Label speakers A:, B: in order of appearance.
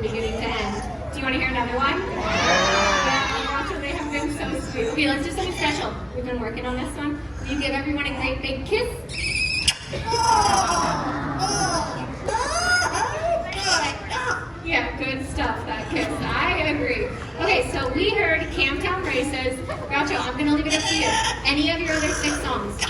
A: from beginning to end. Do you want to hear another one? Yeah, Groucho, they have been so sweet. Okay, let's do something special. We've been working on this one. Will you give everyone a great big kiss? Yeah, good stuff, that kiss. I agree. Okay, so we heard Camptown Races. Groucho, I'm going to leave it up to you. Any of your other 6 songs?